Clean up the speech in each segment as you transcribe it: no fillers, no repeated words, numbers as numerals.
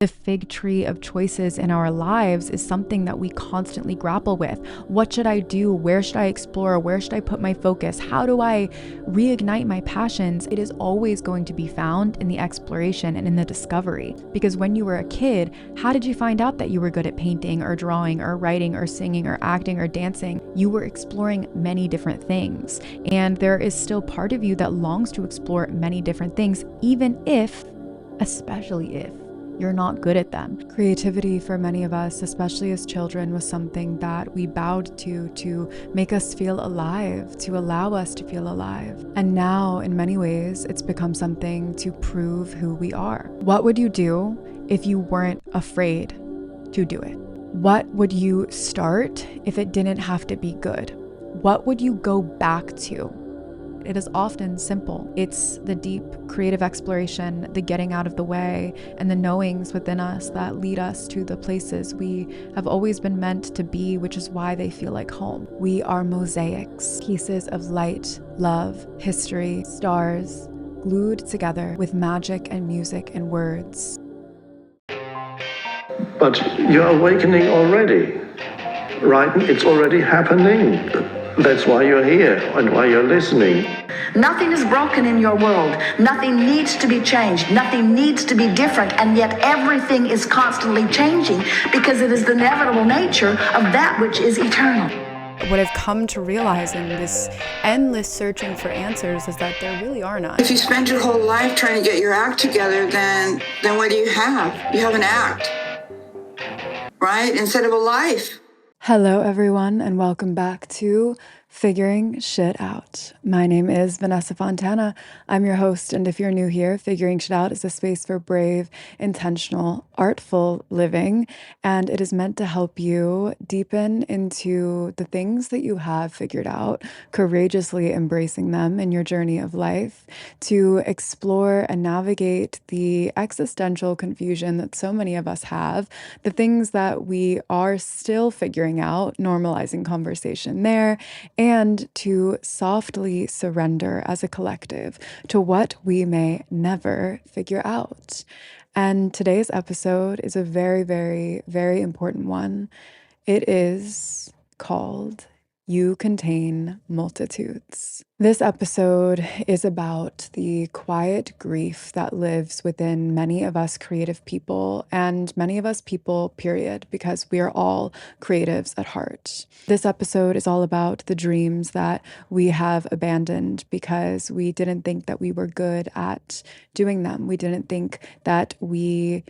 The fig tree of choices in our lives is something that we constantly grapple with. What should I do? Where should I explore? Where should I put my focus? How do I reignite my passions? It is always going to be found in the exploration and in the discovery. Because when you were a kid, how did you find out that you were good at painting or drawing or writing or singing or acting or dancing? You were exploring many different things. And there is still part of you that longs to explore many different things, even if, especially if, you're not good at them. Creativity for many of us, especially as children, was something that we bowed to make us feel alive, to allow us to feel alive. And now, in many ways, it's become something to prove who we are. What would you do if you weren't afraid to do it? What would you start if it didn't have to be good? What would you go back to? It is often simple. It's the deep creative exploration, the getting out of the way, and the knowings within us that lead us to the places we have always been meant to be, which is why they feel like home. We are mosaics, pieces of light, love, history, stars, glued together with magic and music and words. But you're awakening already, right? It's already happening. That's why you're here and why you're listening. Nothing is broken in your world. Nothing needs to be changed. Nothing needs to be different. And yet everything is constantly changing because it is the inevitable nature of that which is eternal. What I've come to realize in this endless searching for answers is that there really are none. If you spend your whole life trying to get your act together, then what do you have? You have an act, right? Instead of a life. Hello, everyone, and welcome back to Figuring Shit Out. My name is Vanessa Fontana. I'm your host, and if you're new here, Figuring Shit Out is a space for brave, intentional, artful living, and it is meant to help you deepen into the things that you have figured out, courageously embracing them in your journey of life, to explore and navigate the existential confusion that so many of us have, the things that we are still figuring out, normalizing conversation there, and to softly surrender as a collective to what we may never figure out. And today's episode is a very, very, very important one. It is called You Contain Multitudes. This episode is about the quiet grief that lives within many of us creative people and many of us people, period, because we are all creatives at heart. This episode is all about the dreams that we have abandoned because we didn't think that we were good at doing them. We didn't think that we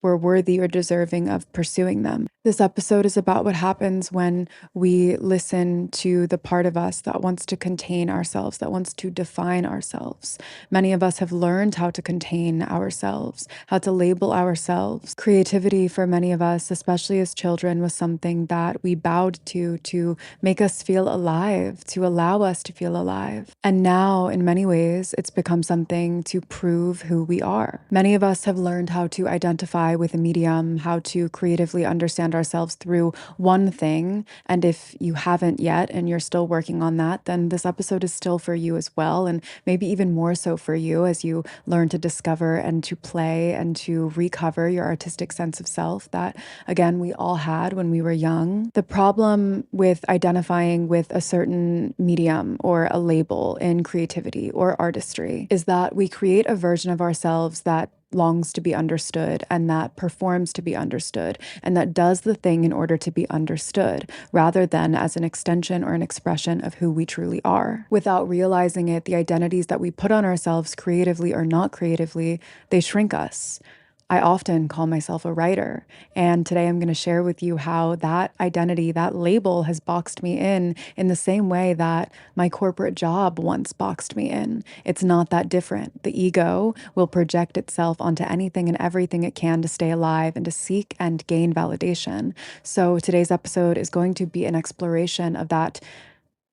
were worthy or deserving of pursuing them. This episode is about what happens when we listen to the part of us that wants to contain ourselves, that wants to define ourselves. Many of us have learned how to contain ourselves, how to label ourselves. Creativity for many of us, especially as children, was something that we bowed to make us feel alive, to allow us to feel alive. And now, in many ways, it's become something to prove who we are. Many of us have learned how to identify with a medium, how to creatively understand ourselves through one thing. And if you haven't yet and you're still working on that, then this episode is still for you as well. And maybe even more so for you as you learn to discover and to play and to recover your artistic sense of self that, again, we all had when we were young. The problem with identifying with a certain medium or a label in creativity or artistry is that we create a version of ourselves that longs to be understood and that performs to be understood and that does the thing in order to be understood rather than as an extension or an expression of who we truly are. Without realizing it, the identities that we put on ourselves creatively or not creatively, they shrink us. I often call myself a writer, and today I'm going to share with you how that identity, that label has boxed me in the same way that my corporate job once boxed me in. It's not that different. The ego will project itself onto anything and everything it can to stay alive and to seek and gain validation. So today's episode is going to be an exploration of that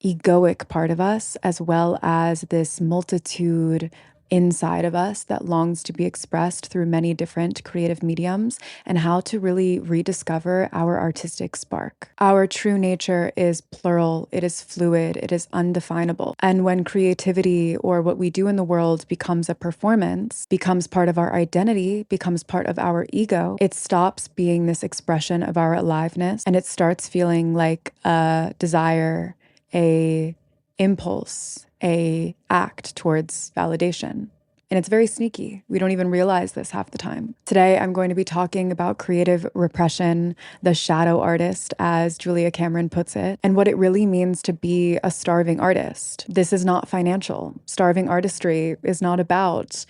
egoic part of us, as well as this multitude inside of us that longs to be expressed through many different creative mediums, and how to really rediscover our artistic spark. Our true nature is plural, it is fluid, it is undefinable. And when creativity or what we do in the world becomes a performance, becomes part of our identity, becomes part of our ego, it stops being this expression of our aliveness, and it starts feeling like a desire, a impulse, a act towards validation. And it's very sneaky. We don't even realize this half the time. Today, I'm going to be talking about creative repression, the shadow artist, as Julia Cameron puts it, and what it really means to be a starving artist. This is not financial. Starving artistry is not about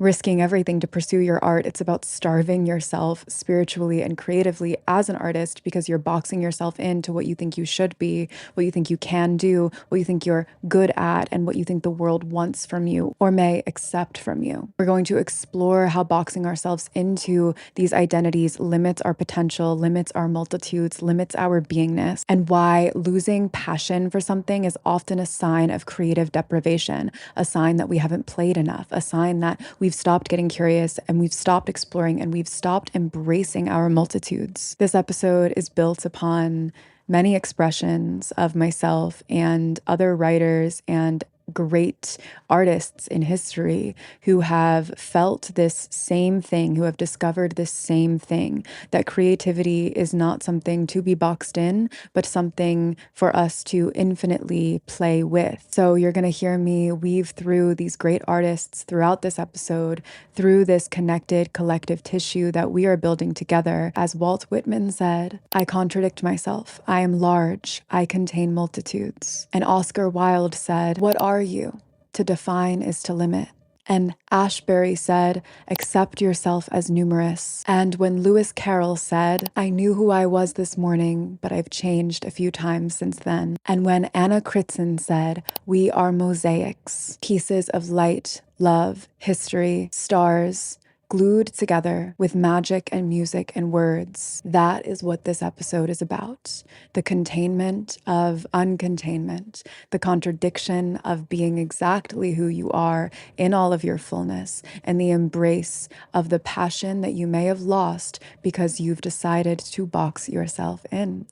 risking everything to pursue your art. It's about starving yourself spiritually and creatively as an artist, because you're boxing yourself into what you think you should be, what you think you can do, what you think you're good at, and what you think the world wants from you or may accept from you. We're going to explore how boxing ourselves into these identities limits our potential, limits our multitudes, limits our beingness, and why losing passion for something is often a sign of creative deprivation, a sign that we haven't played enough, a sign that we've stopped getting curious, and we've stopped exploring, and we've stopped embracing our multitudes. This episode is built upon many expressions of myself and other writers and great artists in history who have felt this same thing, who have discovered this same thing, that creativity is not something to be boxed in, but something for us to infinitely play with. So you're going to hear me weave through these great artists throughout this episode, through this connected collective tissue that we are building together. As Walt Whitman said, I contradict myself. I am large. I contain multitudes. And Oscar Wilde said, what are you? To define is to limit. And Ashbery said, accept yourself as numerous. And when Lewis Carroll said, I knew who I was this morning, but I've changed a few times since then. And when Anna Kritzen said, we are mosaics, pieces of light, love, history, stars, glued together with magic and music and words. That is what this episode is about. The containment of uncontainment, the contradiction of being exactly who you are in all of your fullness, and the embrace of the passion that you may have lost because you've decided to box yourself in.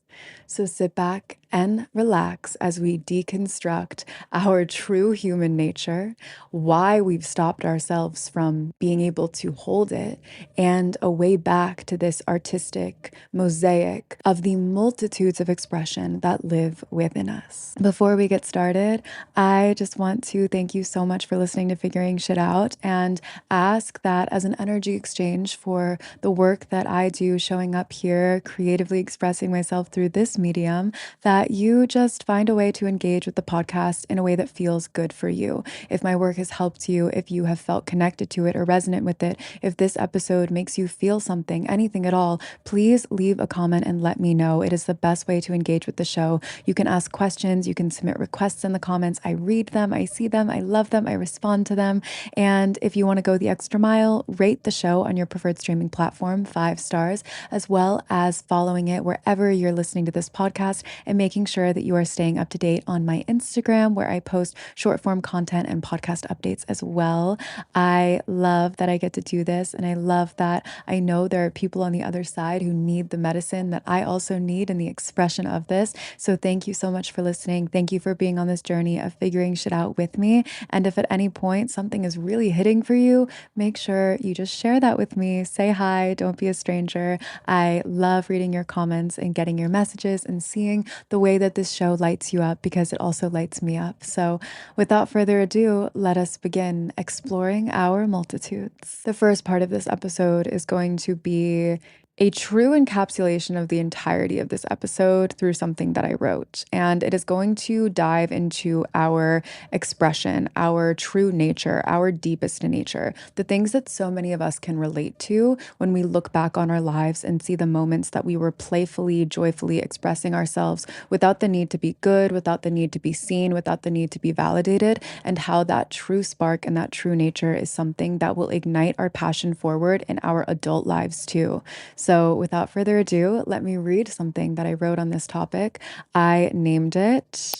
So sit back and relax as we deconstruct our true human nature, why we've stopped ourselves from being able to hold it, and a way back to this artistic mosaic of the multitudes of expression that live within us. Before we get started, I just want to thank you so much for listening to Figuring Shit Out, and ask that as an energy exchange for the work that I do showing up here, creatively expressing myself through this medium, that you just find a way to engage with the podcast in a way that feels good for you. If my work has helped you, if you have felt connected to it or resonant with it, if this episode makes you feel something, anything at all, please leave a comment and let me know. It is the best way to engage with the show. You can ask questions, you can submit requests in the comments. I read them, I see them, I love them, I respond to them. And if you want to go the extra mile, rate the show on your preferred streaming platform, 5 stars, as well as following it wherever you're listening to this podcast, and making sure that you are staying up to date on my Instagram, where I post short form content and podcast updates as well. I love that I get to do this, and I love that I know there are people on the other side who need the medicine that I also need in the expression of this. So thank you so much for listening. Thank you for being on this journey of figuring shit out with me. And if at any point something is really hitting for you, make sure you just share that with me. Say hi, don't be a stranger. I love reading your comments and getting your messages and seeing the way that this show lights you up, because it also lights me up. So without further ado, let us begin exploring our multitudes. The first part of this episode is going to be a true encapsulation of the entirety of this episode through something that I wrote. And it is going to dive into our expression, our true nature, our deepest nature, the things that so many of us can relate to when we look back on our lives and see the moments that we were playfully, joyfully expressing ourselves without the need to be good, without the need to be seen, without the need to be validated, and how that true spark and that true nature is something that will ignite our passion forward in our adult lives too. So without further ado, let me read something that I wrote on this topic. I named it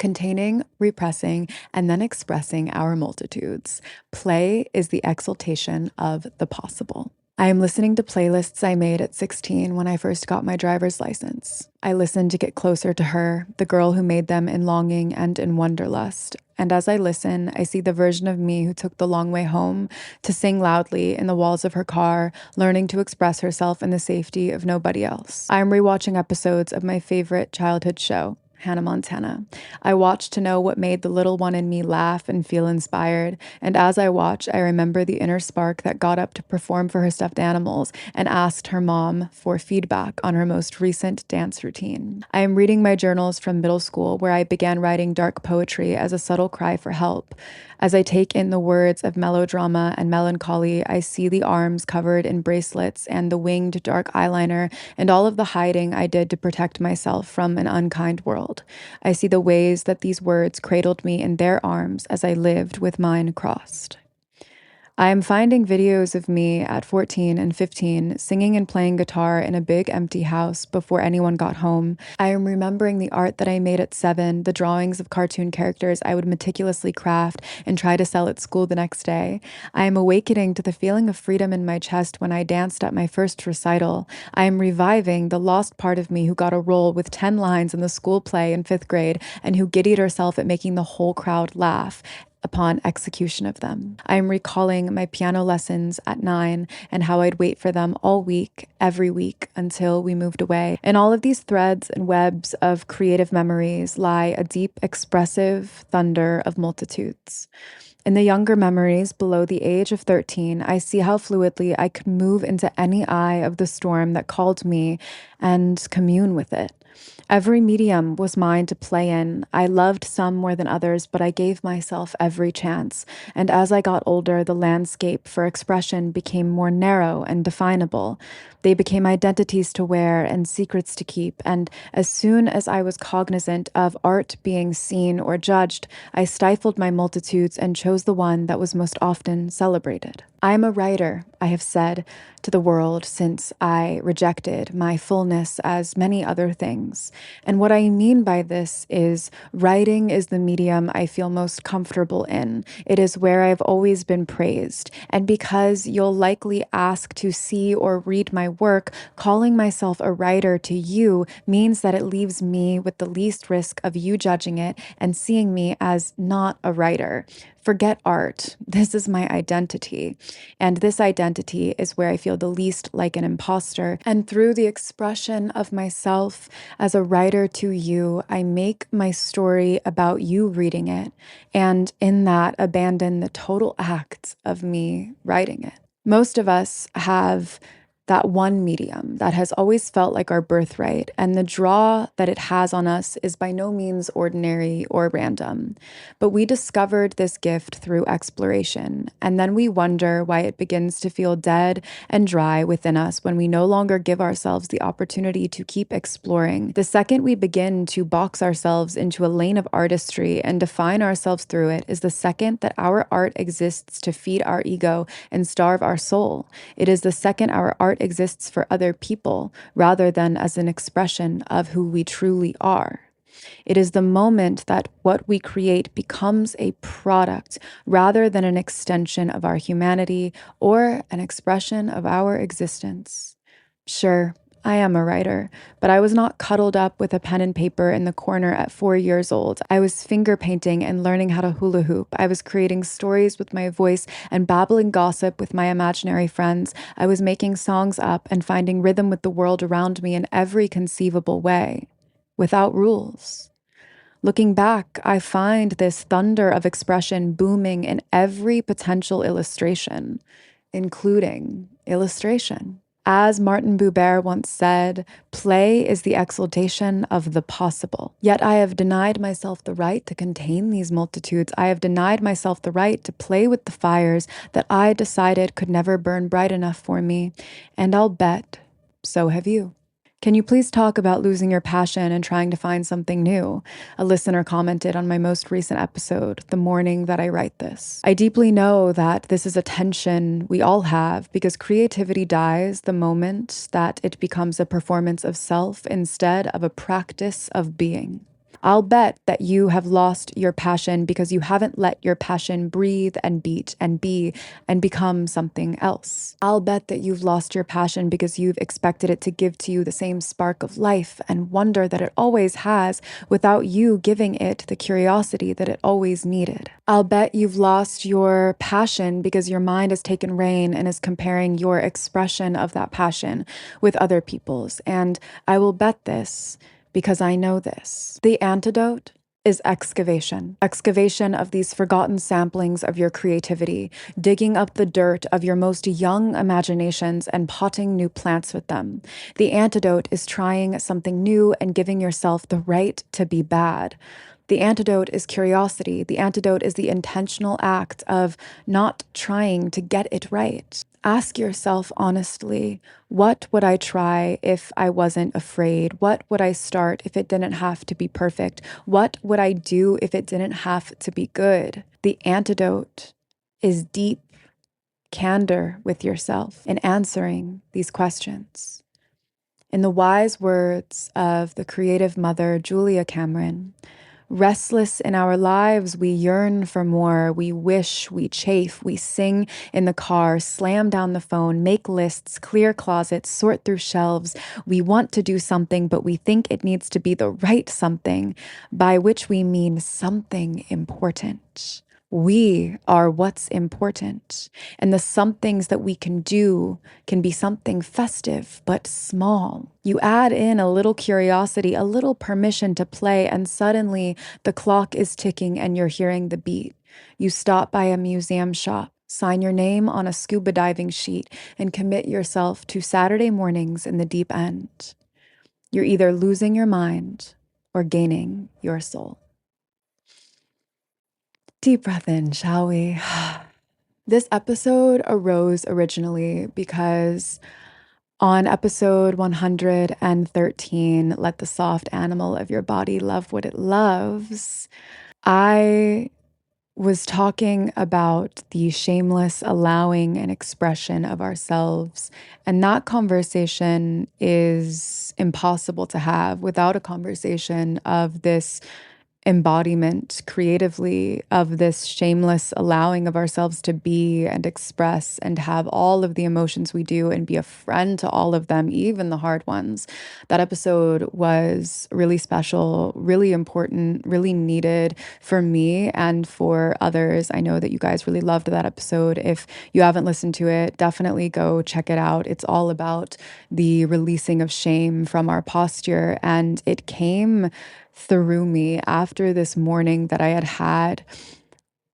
containing, repressing, and then expressing our multitudes. Play is the exaltation of the possible. I am listening to playlists I made at 16 when I first got my driver's license. I listened to get closer to her, the girl who made them in longing and in wanderlust. And as I listen, I see the version of me who took the long way home to sing loudly in the walls of her car, learning to express herself in the safety of nobody else. I am rewatching episodes of my favorite childhood show, Hannah Montana. I watch to know what made the little one in me laugh and feel inspired, and as I watch, I remember the inner spark that got up to perform for her stuffed animals and asked her mom for feedback on her most recent dance routine. I am reading my journals from middle school, where I began writing dark poetry as a subtle cry for help. As I take in the words of melodrama and melancholy, I see the arms covered in bracelets and the winged dark eyeliner and all of the hiding I did to protect myself from an unkind world. I see the ways that these words cradled me in their arms as I lived with mine crossed. I am finding videos of me at 14 and 15 singing and playing guitar in a big empty house before anyone got home. I am remembering the art that I made at 7, the drawings of cartoon characters I would meticulously craft and try to sell at school the next day. I am awakening to the feeling of freedom in my chest when I danced at my first recital. I am reviving the lost part of me who got a role with 10 lines in the school play in 5th grade and who giddied herself at making the whole crowd laugh upon execution of them. I am recalling my piano lessons at 9 and how I'd wait for them all week, every week, until we moved away. In all of these threads and webs of creative memories lie a deep, expressive thunder of multitudes. In the younger memories below the age of 13, I see how fluidly I could move into any eye of the storm that called me and commune with it. Every medium was mine to play in. I loved some more than others, but I gave myself every chance. And as I got older, the landscape for expression became more narrow and definable. They became identities to wear and secrets to keep. And as soon as I was cognizant of art being seen or judged, I stifled my multitudes and chose the one that was most often celebrated. I am a writer, I have said to the world since I rejected my fullness as many other things. And what I mean by this is writing is the medium I feel most comfortable in. It is where I've always been praised. And because you'll likely ask to see or read my work, calling myself a writer to you means that it leaves me with the least risk of you judging it and seeing me as not a writer. Forget art. This is my identity. And this identity is where I feel the least like an imposter. And through the expression of myself as a writer to you, I make my story about you reading it. And in that, abandon the total act of me writing it. Most of us have that one medium that has always felt like our birthright, and the draw that it has on us is by no means ordinary or random. But we discovered this gift through exploration, and then we wonder why it begins to feel dead and dry within us when we no longer give ourselves the opportunity to keep exploring. The second we begin to box ourselves into a lane of artistry and define ourselves through it is the second that our art exists to feed our ego and starve our soul. It is the second our art exists for other people rather than as an expression of who we truly are. It is the moment that what we create becomes a product rather than an extension of our humanity or an expression of our existence. Sure, I am a writer, but I was not cuddled up with a pen and paper in the corner at 4 years old. I was finger painting and learning how to hula hoop. I was creating stories with my voice and babbling gossip with my imaginary friends. I was making songs up and finding rhythm with the world around me in every conceivable way, without rules. Looking back, I find this thunder of expression booming in every potential illustration, including illustration. As Martin Buber once said, play is the exaltation of the possible. Yet I have denied myself the right to contain these multitudes. I have denied myself the right to play with the fires that I decided could never burn bright enough for me. And I'll bet, so have you. Can you please talk about losing your passion and trying to find something new? A listener commented on my most recent episode, the morning that I write this. I deeply know that this is a tension we all have because creativity dies the moment that it becomes a performance of self instead of a practice of being. I'll bet that you have lost your passion because you haven't let your passion breathe and beat and be and become something else. I'll bet that you've lost your passion because you've expected it to give to you the same spark of life and wonder that it always has without you giving it the curiosity that it always needed. I'll bet you've lost your passion because your mind has taken reign and is comparing your expression of that passion with other people's. And I will bet this because I know this. The antidote is excavation. Excavation of these forgotten samplings of your creativity, digging up the dirt of your most young imaginations and potting new plants with them. The antidote is trying something new and giving yourself the right to be bad. The antidote is curiosity. The antidote is the intentional act of not trying to get it right. Ask yourself honestly, what would I try if I wasn't afraid? What would I start if it didn't have to be perfect? What would I do if it didn't have to be good? The antidote is deep candor with yourself in answering these questions. In the wise words of the creative mother, Julia Cameron, restless in our lives, we yearn for more. We wish, we chafe, we sing in the car, slam down the phone, make lists, clear closets, sort through shelves. We want to do something, but we think it needs to be the right something, by which we mean something important. We are what's important. And the somethings that we can do can be something festive, but small. You add in a little curiosity, a little permission to play, and suddenly the clock is ticking and you're hearing the beat. You stop by a museum shop, sign your name on a scuba diving sheet, and commit yourself to Saturday mornings in the deep end. You're either losing your mind or gaining your soul. Deep breath in, shall we? This episode arose originally because on episode 113, Let the Soft Animal of Your Body Love What It Loves, I was talking about the shameless allowing and expression of ourselves. And that conversation is impossible to have without a conversation of this embodiment creatively of this shameless allowing of ourselves to be and express and have all of the emotions we do and be a friend to all of them, even the hard ones. That episode was really special, really important, really needed for me and for others. I know that you guys really loved that episode. If you haven't listened to it, definitely go check it out. It's all about the releasing of shame from our posture, and it came through me after this morning that I had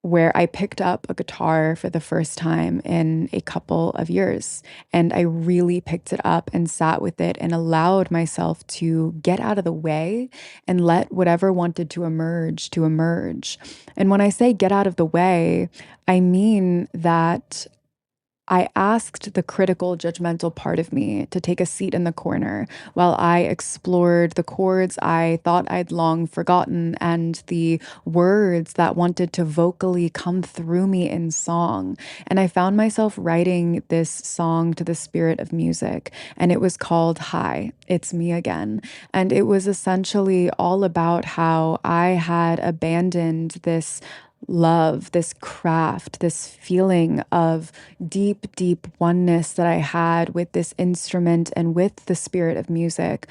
where I picked up a guitar for the first time in a couple of years. And I really picked it up and sat with it and allowed myself to get out of the way and let whatever wanted to emerge to emerge. And when I say get out of the way, I mean that I asked the critical, judgmental part of me to take a seat in the corner while I explored the chords I thought I'd long forgotten and the words that wanted to vocally come through me in song. And I found myself writing this song to the spirit of music, and it was called Hi, It's Me Again. And it was essentially all about how I had abandoned this love, this craft, this feeling of deep, deep oneness that I had with this instrument and with the spirit of music.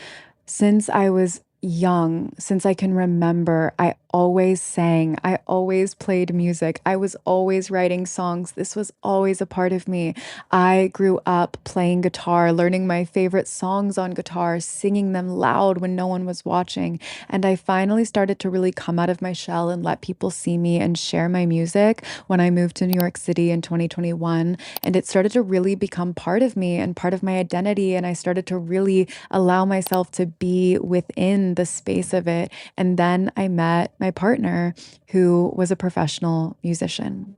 Since I was young, since I can remember, I always sang, I always played music, I was always writing songs. This was always a part of me. I grew up playing guitar, learning my favorite songs on guitar, singing them loud when no one was watching. And I finally started to really come out of my shell and let people see me and share my music when I moved to New York City in 2021. And it started to really become part of me and part of my identity. And I started to really allow myself to be within the space of it. And then I met my partner, who was a professional musician.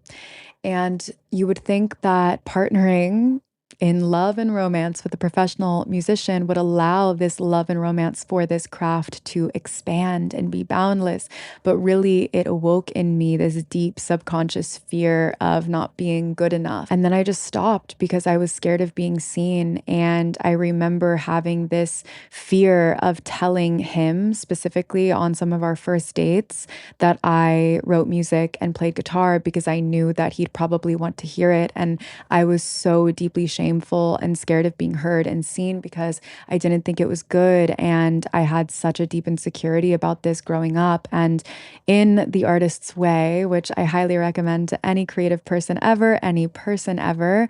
And you would think that partnering in love and romance with a professional musician would allow this love and romance for this craft to expand and be boundless. But really, it awoke in me this deep subconscious fear of not being good enough. And then I just stopped because I was scared of being seen. And I remember having this fear of telling him, specifically on some of our first dates, that I wrote music and played guitar because I knew that he'd probably want to hear it. And I was so deeply shameful and scared of being heard and seen because I didn't think it was good. And I had such a deep insecurity about this growing up. And in The Artist's Way, which I highly recommend to any creative person ever, any person ever,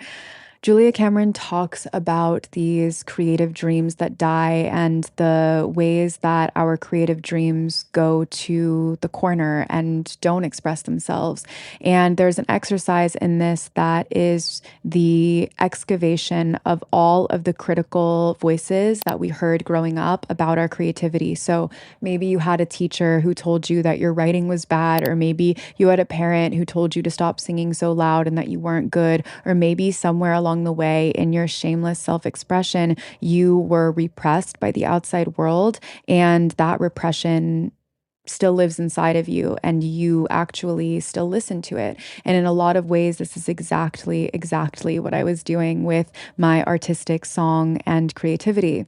Julia Cameron talks about these creative dreams that die and the ways that our creative dreams go to the corner and don't express themselves. And there's an exercise in this that is the excavation of all of the critical voices that we heard growing up about our creativity. So maybe you had a teacher who told you that your writing was bad, or maybe you had a parent who told you to stop singing so loud and that you weren't good, or maybe somewhere along the way in your shameless self-expression, you were repressed by the outside world, and that repression still lives inside of you and you actually still listen to it. And in a lot of ways, this is exactly what I was doing with my artistic song and creativity.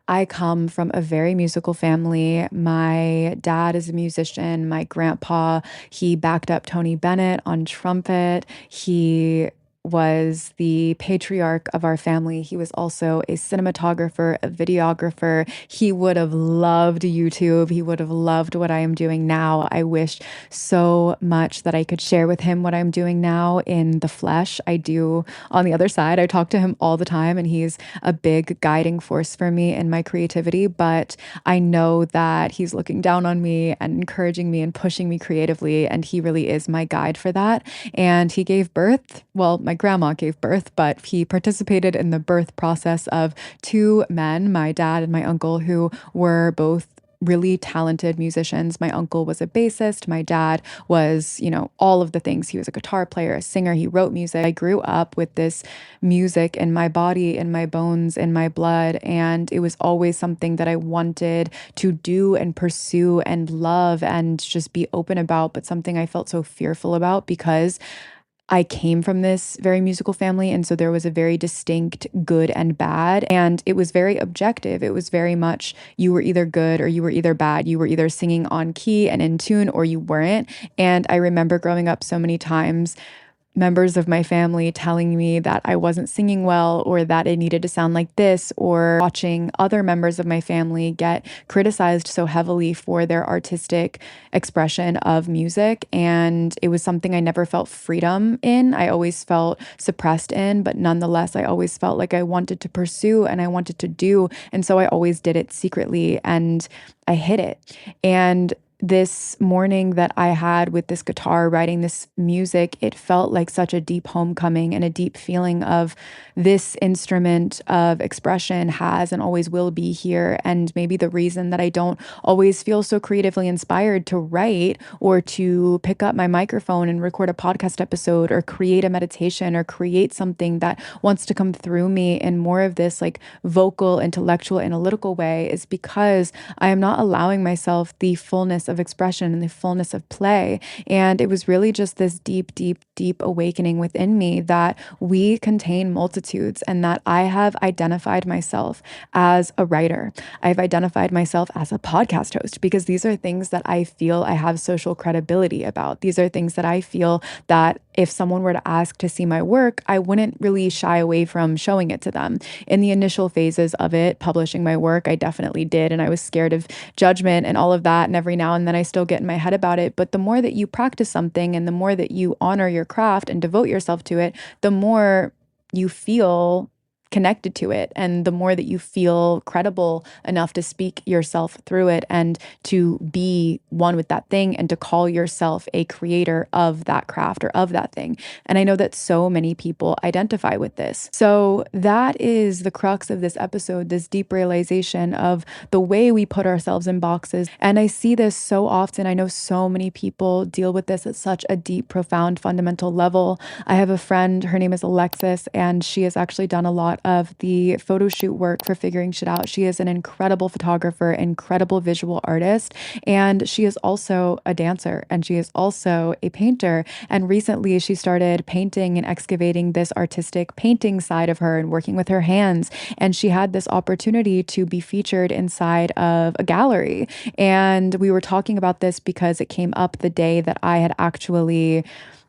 I come from a very musical family. My dad is a musician. My grandpa, he backed up Tony Bennett on trumpet. He was the patriarch of our family. He was also a cinematographer, a videographer. He would have loved YouTube. He would have loved what I am doing now. I wish so much that I could share with him what I'm doing now in the flesh. I do on the other side. I talk to him all the time, and he's a big guiding force for me in my creativity. But I know that he's looking down on me and encouraging me and pushing me creatively. And he really is my guide for that. And he gave birth, well, my grandma gave birth, but he participated in the birth process of two men, my dad and my uncle, who were both really talented musicians. My uncle was a bassist. My dad was, all of the things. He was a guitar player, a singer. He wrote music. I grew up with this music in my body, in my bones, in my blood. And it was always something that I wanted to do and pursue and love and just be open about, but something I felt so fearful about because I came from this very musical family. And so there was a very distinct good and bad. And it was very objective. It was very much you were either good or you were either bad. You were either singing on key and in tune or you weren't. And I remember growing up so many times, members of my family telling me that I wasn't singing well or that it needed to sound like this, or watching other members of my family get criticized so heavily for their artistic expression of music. And it was something I never felt freedom in. I always felt suppressed in, but nonetheless, I always felt like I wanted to pursue and I wanted to do. And so I always did it secretly and I hid it. And this morning that I had with this guitar, writing this music, it felt like such a deep homecoming and a deep feeling of this instrument of expression has and always will be here. And maybe the reason that I don't always feel so creatively inspired to write or to pick up my microphone and record a podcast episode or create a meditation or create something that wants to come through me in more of this like vocal, intellectual, analytical way is because I am not allowing myself the fullness of expression and the fullness of play. And it was really just this deep awakening within me that we contain multitudes and that I have identified myself as a writer. I've identified myself as a podcast host because these are things that I feel I have social credibility about. These are things that I feel that if someone were to ask to see my work, I wouldn't really shy away from showing it to them. In the initial phases of it, publishing my work, I definitely did. And I was scared of judgment and all of that. And every now and then I still get in my head about it. But the more that you practice something and the more that you honor your craft and devote yourself to it, the more you feel connected to it, and the more that you feel credible enough to speak yourself through it and to be one with that thing and to call yourself a creator of that craft or of that thing. And I know that so many people identify with this. So that is the crux of this episode, this deep realization of the way we put ourselves in boxes. And I see this so often. I know so many people deal with this at such a deep, profound, fundamental level. I have a friend, her name is Alexis, and she has actually done a lot of the photo shoot work for Figuring Shit Out. She is an incredible photographer, incredible visual artist, and she is also a dancer, and she is also a painter. And recently she started painting and excavating this artistic painting side of her and working with her hands. And she had this opportunity to be featured inside of a gallery. And we were talking about this because it came up the day that I had actually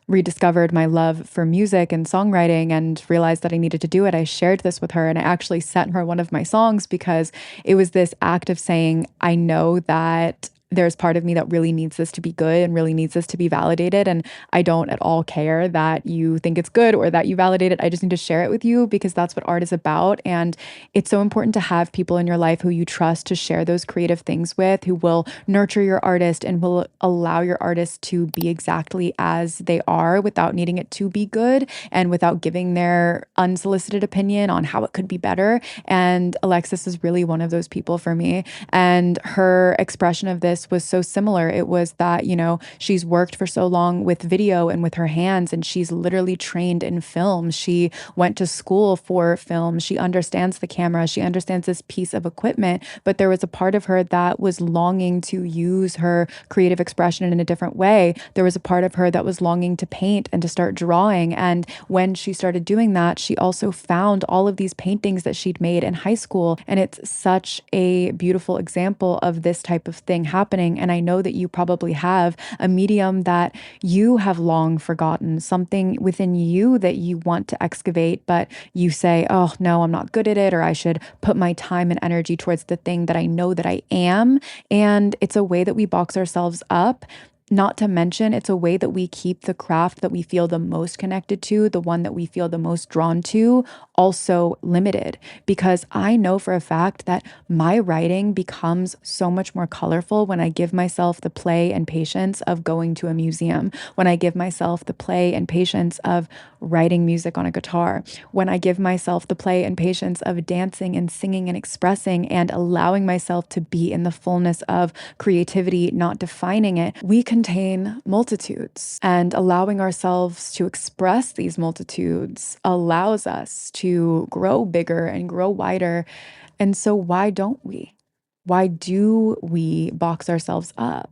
rediscovered my love for music and songwriting and realized that I needed to do it. I shared this with her, and I actually sent her one of my songs because it was this act of saying, I know that there's part of me that really needs this to be good and really needs this to be validated. And I don't at all care that you think it's good or that you validate it. I just need to share it with you because that's what art is about. And it's so important to have people in your life who you trust to share those creative things with, who will nurture your artist and will allow your artist to be exactly as they are without needing it to be good and without giving their unsolicited opinion on how it could be better. And Alexis is really one of those people for me. And her expression of this was so similar. It was that, she's worked for so long with video and with her hands, and she's literally trained in film. She went to school for film. She understands the camera. She understands this piece of equipment, but there was a part of her that was longing to use her creative expression in a different way. There was a part of her that was longing to paint and to start drawing. And when she started doing that, she also found all of these paintings that she'd made in high school. And it's such a beautiful example of this type of thing happening. And I know that you probably have a medium that you have long forgotten, something within you that you want to excavate, but you say, oh, no, I'm not good at it, or I should put my time and energy towards the thing that I know that I am. And it's a way that we box ourselves up. Not to mention, it's a way that we keep the craft that we feel the most connected to, the one that we feel the most drawn to, also limited. Because I know for a fact that my writing becomes so much more colorful when I give myself the play and patience of going to a museum, when I give myself the play and patience of writing music on a guitar, when I give myself the play and patience of dancing and singing and expressing and allowing myself to be in the fullness of creativity, not defining it. We contain multitudes, and allowing ourselves to express these multitudes allows us to grow bigger and grow wider. And so why don't we? Why do we box ourselves up?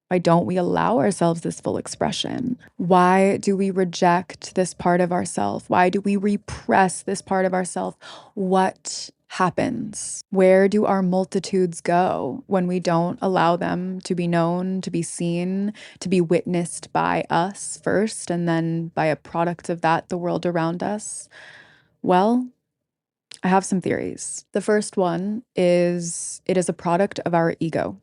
Why don't we allow ourselves this full expression? Why do we reject this part of ourselves? Why do we repress this part of ourselves? What happens? Where do our multitudes go when we don't allow them to be known, to be seen, to be witnessed by us first, and then by a product of that, the world around us? Well, I have some theories. The first one is it is a product of our ego.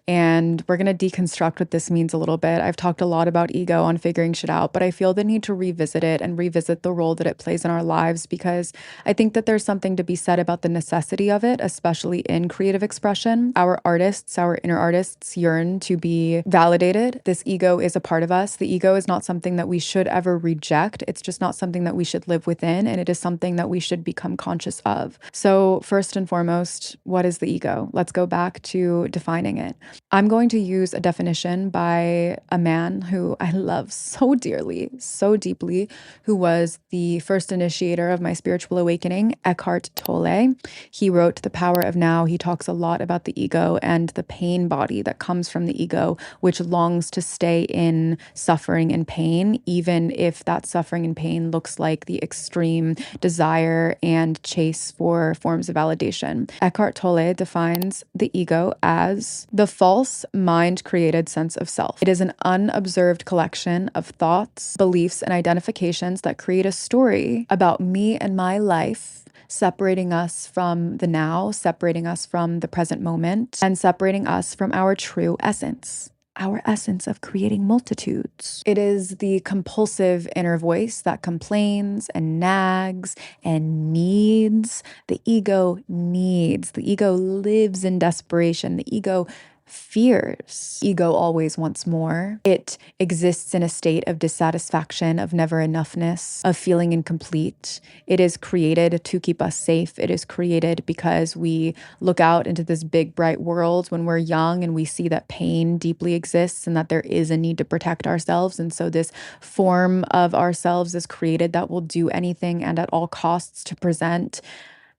And we're going to deconstruct what this means a little bit. I've talked a lot about ego on Figuring Shit Out, but I feel the need to revisit it and revisit the role that it plays in our lives, because I think that there's something to be said about the necessity of it, especially in creative expression. Our artists, our inner artists, yearn to be validated. This ego is a part of us. The ego is not something that we should ever reject. It's just not something that we should live within, and it is something that we should become conscious of. So first and foremost, what is the ego? Let's go back to defining it. I'm going to use a definition by a man who I love so dearly, so deeply, who was the first initiator of my spiritual awakening, Eckhart Tolle. He wrote The Power of Now. He talks a lot about the ego and the pain body that comes from the ego, which longs to stay in suffering and pain, even if that suffering and pain looks like the extreme desire and chase for forms of validation. Eckhart Tolle defines the ego as the false mind-created sense of self. It is an unobserved collection of thoughts, beliefs, and identifications that create a story about me and my life, separating us from the now, separating us from the present moment, and separating us from our true essence. our essence of creating multitudes. It is the compulsive inner voice that complains and nags and needs. The ego needs. The ego lives in desperation. The ego fears. Ego always wants more. It exists in a state of dissatisfaction, of never enoughness, of feeling incomplete. It is created to keep us safe. It is created because we look out into this big, bright world when we're young and we see that pain deeply exists and that there is a need to protect ourselves. And so this form of ourselves is created that will do anything and at all costs to present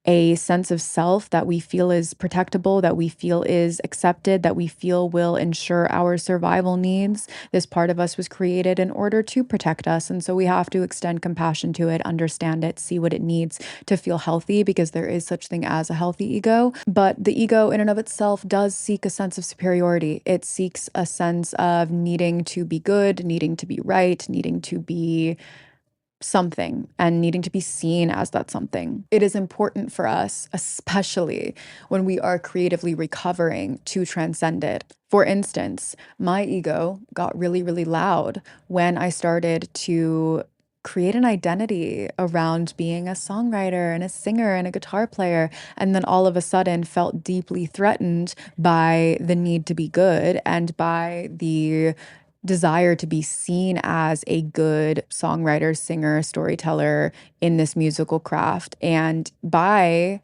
a sense of self that we feel is protectable, that we feel is accepted, that we feel will ensure our survival needs. This part of us was created in order to protect us. And so we have to extend compassion to it, understand it, see what it needs to feel healthy, because there is such thing as a healthy ego. But the ego in and of itself does seek a sense of superiority. It seeks a sense of needing to be good, needing to be right, needing to be something and needing to be seen as that something. It is important for us, especially when we are creatively recovering, to transcend it. For instance, my ego got really, really loud when I started to create an identity around being a songwriter and a singer and a guitar player, and then all of a sudden felt deeply threatened by the need to be good and by the desire to be seen as a good songwriter, singer, storyteller in this musical craft. And by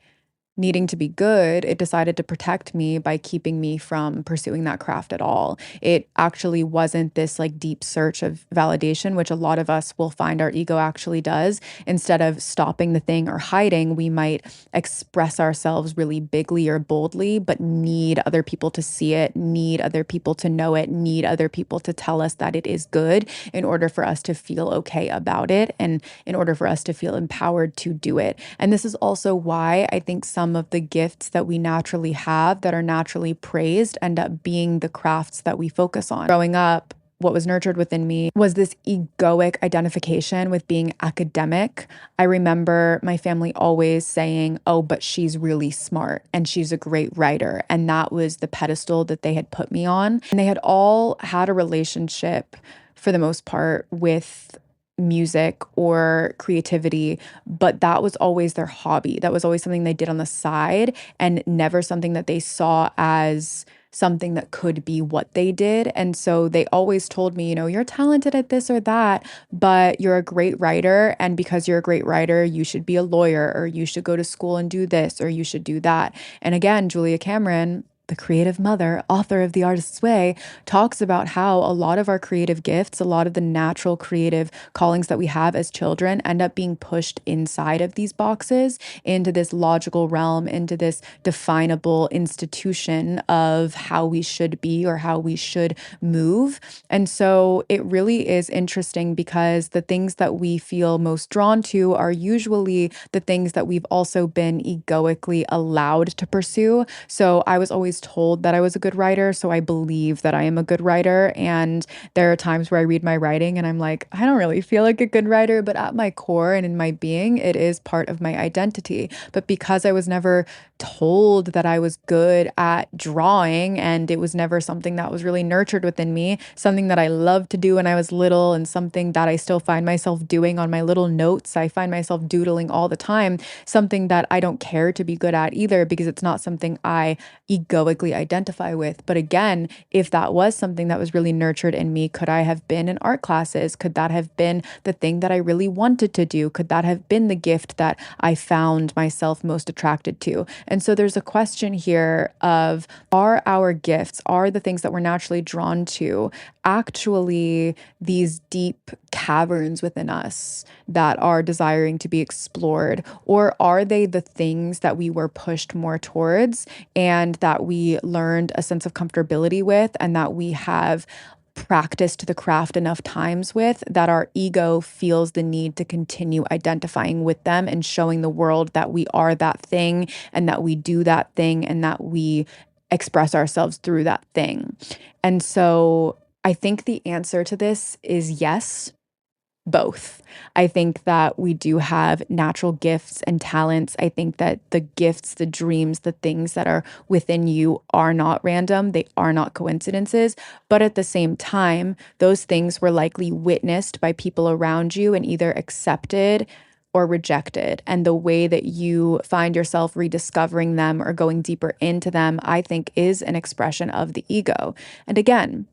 needing to be good, it decided to protect me by keeping me from pursuing that craft at all. It actually wasn't this like deep search of validation, which a lot of us will find our ego actually does. Instead of stopping the thing or hiding, we might express ourselves really bigly or boldly, but need other people to see it, need other people to know it, need other people to tell us that it is good in order for us to feel okay about it and in order for us to feel empowered to do it. And this is also why I think some of the gifts that we naturally have that are naturally praised end up being the crafts that we focus on. Growing up, what was nurtured within me was this egoic identification with being academic. I remember my family always saying, oh, but she's really smart and she's a great writer. And that was the pedestal that they had put me on. And they had all had a relationship, for the most part, with music or creativity, but that was always their hobby. That was always something they did on the side and never something that they saw as something that could be what they did. And so they always told me, you're talented at this or that, but you're a great writer. And because you're a great writer, you should be a lawyer, or you should go to school and do this, or you should do that. And again, Julia Cameron, the creative mother, author of The Artist's Way, talks about how a lot of our creative gifts, a lot of the natural creative callings that we have as children end up being pushed inside of these boxes into this logical realm, into this definable institution of how we should be or how we should move. And so it really is interesting because the things that we feel most drawn to are usually the things that we've also been egoically allowed to pursue. So I was always told that I was a good writer, so I believe that I am a good writer. And there are times where I read my writing and I'm like, I don't really feel like a good writer, but at my core and in my being, it is part of my identity. But because I was never told that I was good at drawing, and it was never something that was really nurtured within me, something that I loved to do when I was little, and something that I still find myself doing on my little notes. I find myself doodling all the time, something that I don't care to be good at either, because it's not something I egoically identify with. But again, if that was something that was really nurtured in me, could I have been in art classes? Could that have been the thing that I really wanted to do? Could that have been the gift that I found myself most attracted to? And so there's a question here of, are our gifts, are the things that we're naturally drawn to actually these deep caverns within us that are desiring to be explored? Or are they the things that we were pushed more towards and that we learned a sense of comfortability with, and that we have practiced the craft enough times with, that our ego feels the need to continue identifying with them and showing the world that we are that thing and that we do that thing and that we express ourselves through that thing? And so I think the answer to this is yes. both. I think that we do have natural gifts and talents. I think that the gifts, the dreams, the things that are within you are not random. They are not coincidences. But at the same time, those things were likely witnessed by people around you and either accepted or rejected. And the way that you find yourself rediscovering them or going deeper into them, I think, is an expression of the ego. And again,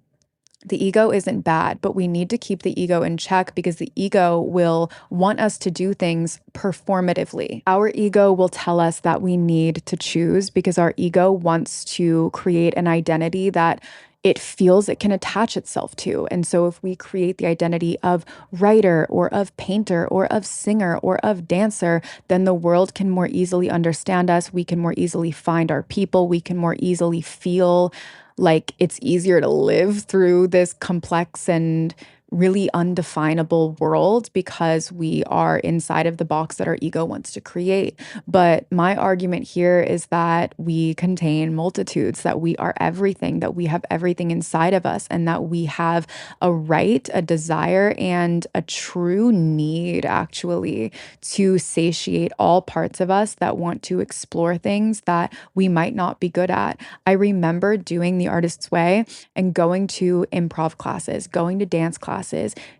the ego isn't bad, but we need to keep the ego in check because the ego will want us to do things performatively. Our ego will tell us that we need to choose because our ego wants to create an identity that it feels it can attach itself to. And so if we create the identity of writer or of painter or of singer or of dancer, then the world can more easily understand us. We can more easily find our people. We can more easily feel like it's easier to live through this complex and really undefinable world because we are inside of the box that our ego wants to create. But my argument here is that we contain multitudes, that we are everything, that we have everything inside of us, and that we have a right, a desire, and a true need, actually, to satiate all parts of us that want to explore things that we might not be good at. I remember doing the artist's way and going to improv classes, going to dance classes,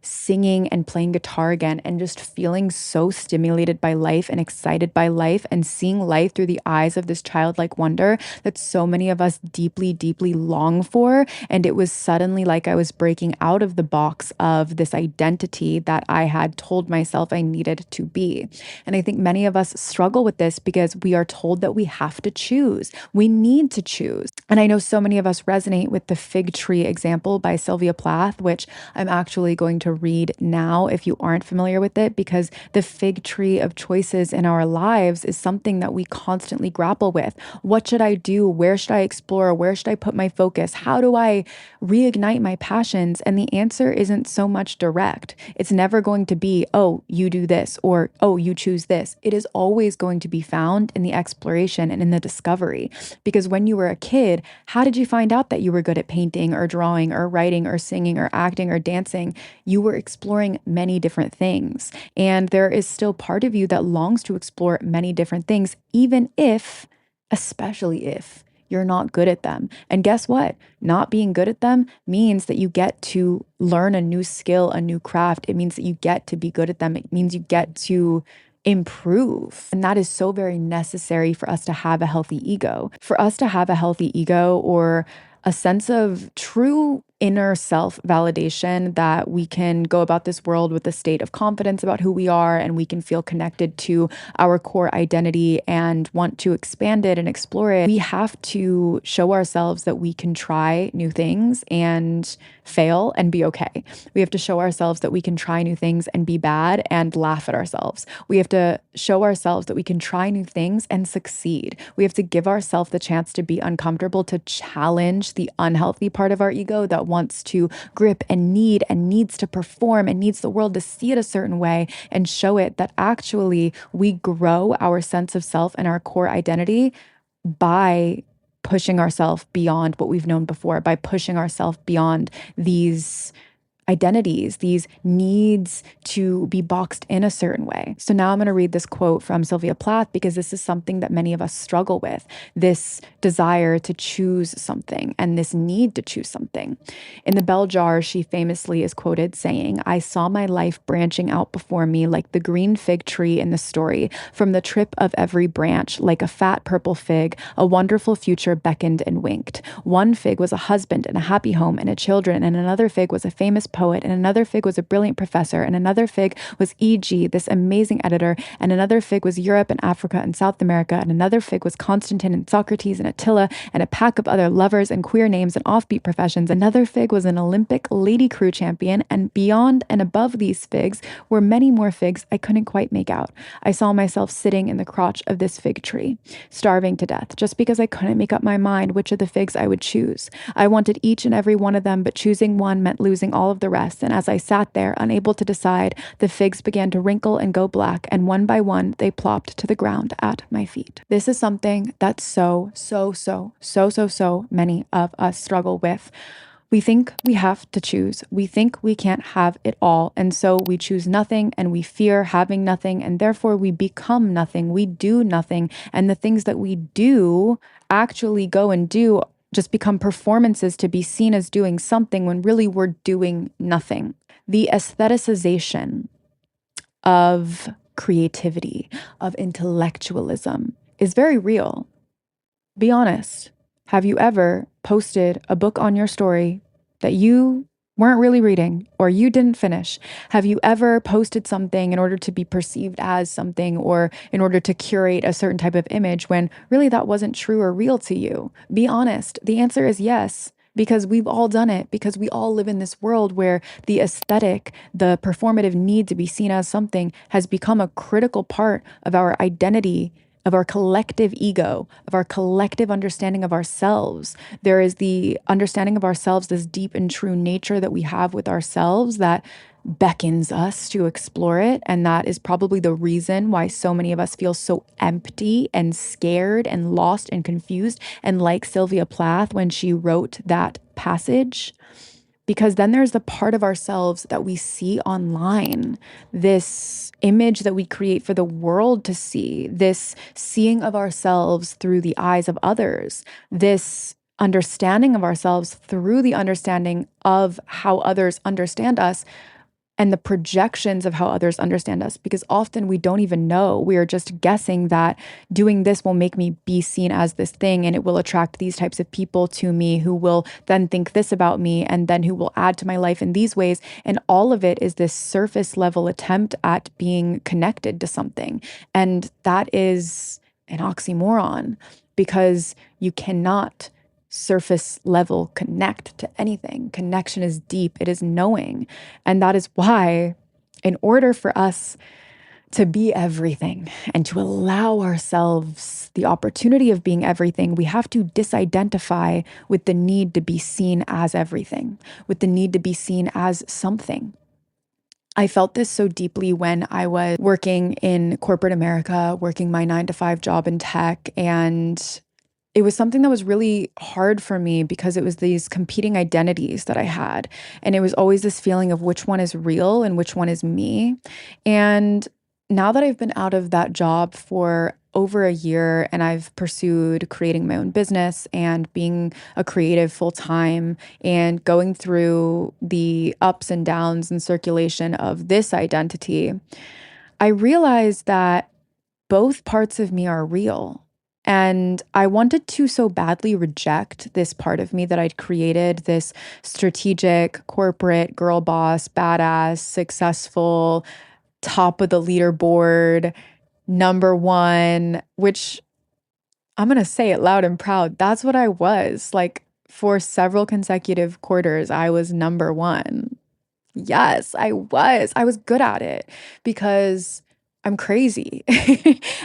singing and playing guitar again, and just feeling so stimulated by life and excited by life and seeing life through the eyes of this childlike wonder that so many of us deeply, deeply long for. And it was suddenly like I was breaking out of the box of this identity that I had told myself I needed to be. And I think many of us struggle with this because we are told that we have to choose. We need to choose. And I know so many of us resonate with the fig tree example by Sylvia Plath, which I'm actually going to read now if you aren't familiar with it, because the fig tree of choices in our lives is something that we constantly grapple with. What should I do? Where should I explore? Where should I put my focus? How do I reignite my passions? And the answer isn't so much direct. It's never going to be, oh, you do this, or oh, you choose this. It is always going to be found in the exploration and in the discovery. Because when you were a kid, how did you find out that you were good at painting or drawing or writing or singing or acting or dancing? You were exploring many different things. And there is still part of you that longs to explore many different things, even if, especially if, you're not good at them. And guess what? Not being good at them means that you get to learn a new skill, a new craft. It means that you get to be good at them. It means you get to improve. And that is so very necessary for us to have a healthy ego. For us to have a healthy ego, or a sense of true inner self validation, that we can go about this world with a state of confidence about who we are, and we can feel connected to our core identity and want to expand it and explore it. We have to show ourselves that we can try new things and fail and be okay. We have to show ourselves that we can try new things and be bad and laugh at ourselves. We have to show ourselves that we can try new things and succeed. We have to give ourselves the chance to be uncomfortable, to challenge the unhealthy part of our ego that wants to grip and need and needs to perform and needs the world to see it a certain way, and show it that actually we grow our sense of self and our core identity by pushing ourselves beyond what we've known before, by pushing ourselves beyond these identities, these needs to be boxed in a certain way. So now I'm going to read this quote from Sylvia Plath, because this is something that many of us struggle with, this desire to choose something and this need to choose something. In The Bell Jar, she famously is quoted saying, "I saw my life branching out before me like the green fig tree in the story. From the trip of every branch, like a fat purple fig, a wonderful future beckoned and winked. One fig was a husband and a happy home and a children, and another fig was a famous poet, and another fig was a brilliant professor, and another fig was E.G., this amazing editor, and another fig was Europe and Africa and South America, and another fig was Constantine and Socrates and Attila and a pack of other lovers and queer names and offbeat professions. Another fig was an Olympic lady crew champion, and beyond and above these figs were many more figs I couldn't quite make out. I saw myself sitting in the crotch of this fig tree, starving to death, just because I couldn't make up my mind which of the figs I would choose. I wanted each and every one of them, but choosing one meant losing all of the rest, and as I sat there, unable to decide, the figs began to wrinkle and go black, and one by one, they plopped to the ground at my feet." This is something that so many of us struggle with. We think we have to choose. We think we can't have it all. And so we choose nothing and we fear having nothing. And therefore we become nothing. We do nothing. And the things that we do actually go and do just become performances to be seen as doing something when really we're doing nothing. The aestheticization of creativity, of intellectualism is very real. Be honest. Have you ever posted a book on your story that you weren't really reading or you didn't finish? Have you ever posted something in order to be perceived as something or in order to curate a certain type of image when really that wasn't true or real to you? Be honest. The answer is yes. Because we've all done it, because we all live in this world where the aesthetic, the performative need to be seen as something has become a critical part of our identity, of our collective ego, of our collective understanding of ourselves. There is the understanding of ourselves, this deep and true nature that we have with ourselves that beckons us to explore it. And that is probably the reason why so many of us feel so empty and scared and lost and confused. And like Sylvia Plath, when she wrote that passage, because then there's the part of ourselves that we see online, this image that we create for the world to see, this seeing of ourselves through the eyes of others, this understanding of ourselves through the understanding of how others understand us and the projections of how others understand us, because often we don't even know. We are just guessing that doing this will make me be seen as this thing and it will attract these types of people to me who will then think this about me and then who will add to my life in these ways. And all of it is this surface level attempt at being connected to something. And that is an oxymoron because you cannot surface level connect to anything. Connection is deep, it is knowing. And that is why, in order for us to be everything and to allow ourselves the opportunity of being everything, we have to disidentify with the need to be seen as everything, with the need to be seen as something. I felt this so deeply when I was working in corporate America, working my 9 to 5 job in tech, and it was something that was really hard for me because it was these competing identities that I had. And it was always this feeling of which one is real and which one is me. And now that I've been out of that job for over a year and I've pursued creating my own business and being a creative full time and going through the ups and downs and circulation of this identity, I realized that both parts of me are real. And I wanted to so badly reject this part of me that I'd created, this strategic, corporate, girl boss, badass, successful, top of the leaderboard, number one, which I'm going to say it loud and proud. That's what I was. Like for several consecutive quarters, I was number one. Yes, I was. I was good at it because I'm crazy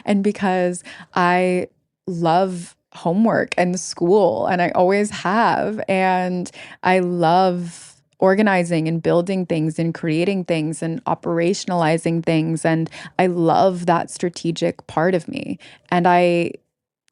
and because I love homework and school, and I always have. And I love organizing and building things and creating things and operationalizing things. And I love that strategic part of me. And I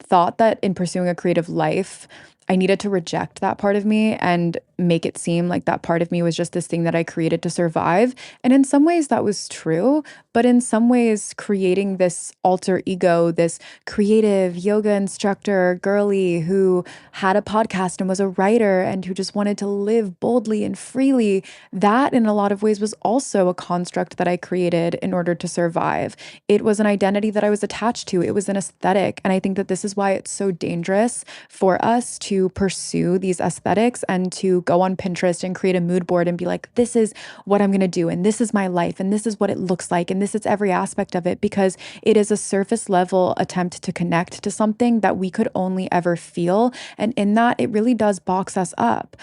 thought that in pursuing a creative life, I needed to reject that part of me and make it seem like that part of me was just this thing that I created to survive. And in some ways that was true, but in some ways creating this alter ego, this creative yoga instructor girly who had a podcast and was a writer and who just wanted to live boldly and freely, that in a lot of ways was also a construct that I created in order to survive. It was an identity that I was attached to. It was an aesthetic. And I think that this is why it's so dangerous for us to pursue these aesthetics and to go on Pinterest and create a mood board and be like, this is what I'm going to do. And this is my life. And this is what it looks like. And this is every aspect of it, because it is a surface level attempt to connect to something that we could only ever feel. And in that, it really does box us up.